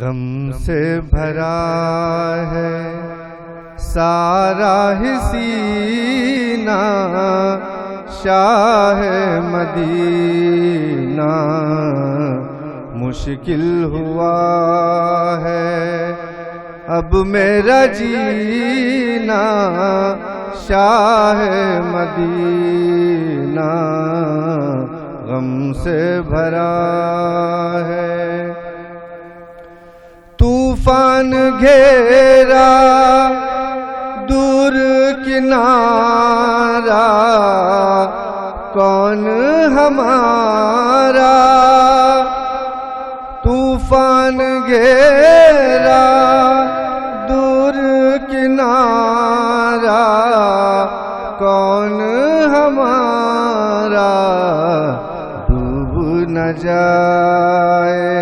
غم سے بھرا ہے سارا ہی سینہ، شاہ مدینہ مشکل ہوا ہے اب میرا جینا، شاہ مدینہ غم سے بھرا ہے۔ طوفان گھیرا دور کنارا، کون ہمارا؟ طوفان گھیرا دور کنارا، کون ہمارا؟ ڈوب نہ جائے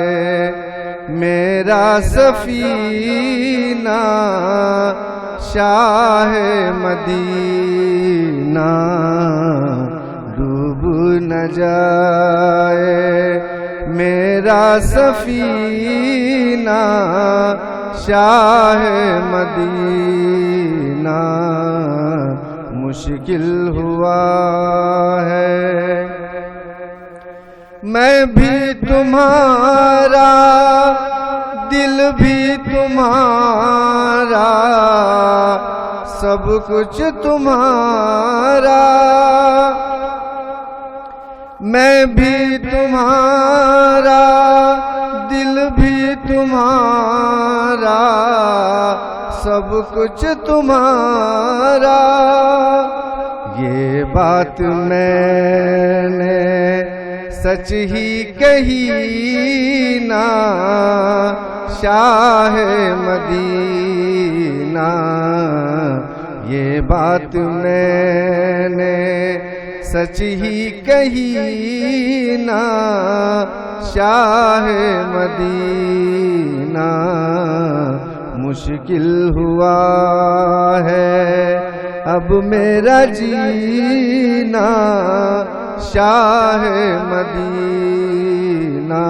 میرا سفینہ، شاہ مدینہ ڈوب نہ جائے میرا سفینہ، شاہ مدینہ مشکل ہوا ہے۔ میں بھی تمہارا دل بھی تمہارا، سب کچھ تمہارا۔ میں بھی تمہارا دل بھی تمہارا، سب کچھ تمہارا۔ یہ بات میں نے سچ ہی کہی نا، شاہ مدینہ یہ بات میں نے سچ ہی کہی نا، شاہ مدینہ مشکل ہوا ہے اب میرا جینا، شاہ مدینہ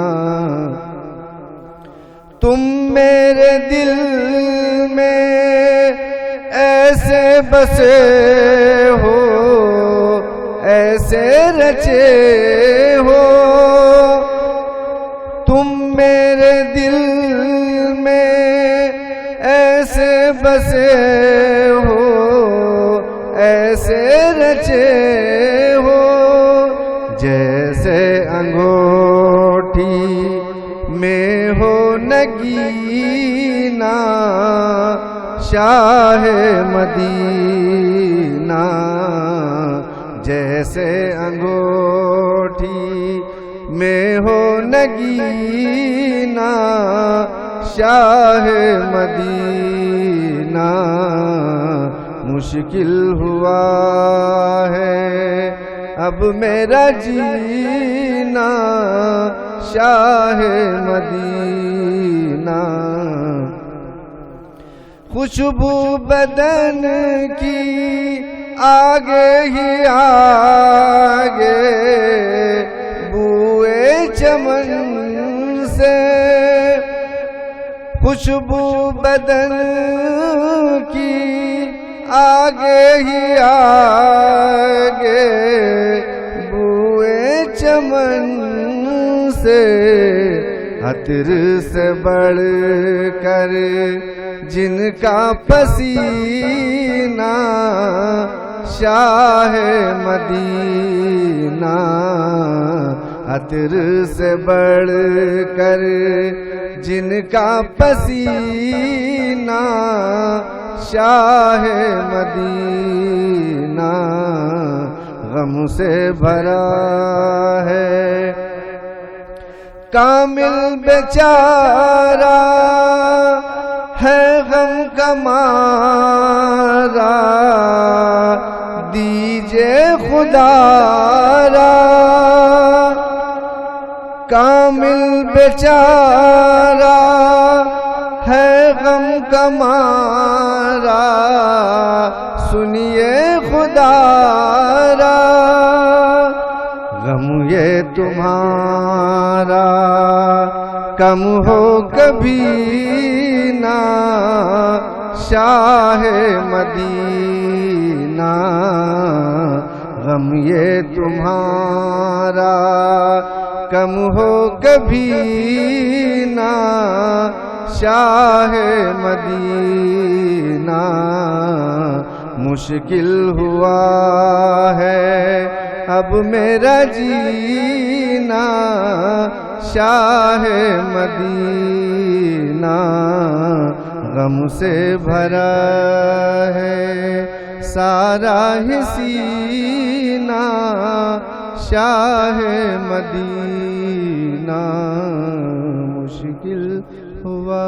تم میرے دل میں ایسے بسے ہو، ایسے رچے ہو، تم میرے دل میں ایسے بسے ہو، ایسے رچے ہو، جیسے انگوٹھی میں ہو نگینا، شاہ مدینہ جیسے انگوٹھی میں ہو نگینا، شاہ مدینہ مشکل ہوا ہے اب میرا جینا، شاہ مدینہ خوشبو بدن کی آگے ہی آگے، بوئے چمن سے خوشبو بدن کی آگے ہی آگے، بوئے چمن سے عطر سے بڑھ کر جن کا پسینہ، شاہ مدینہ عطر سے بڑھ کر جن کا پسینہ، شاہ مدینہ غم سے بھرا ہے۔ کامل بیچارہ ہے غم کا مارا، دیجئے خدا را۔ کامل بیچارہ ہے غم کا مارا، سنیے خدا را۔ غم یہ تمہارا کم ہو کبھی نہ شاہ مدینہ، غم یہ تمہارا کم ہو کبھی نہ شاہ مدینہ، مشکل ہوا ہے اب میرا جینا شاہ مدینہ، غم سے بھرا ہے سارا ہی سینہ شاہ مدینہ، مشکل ہوا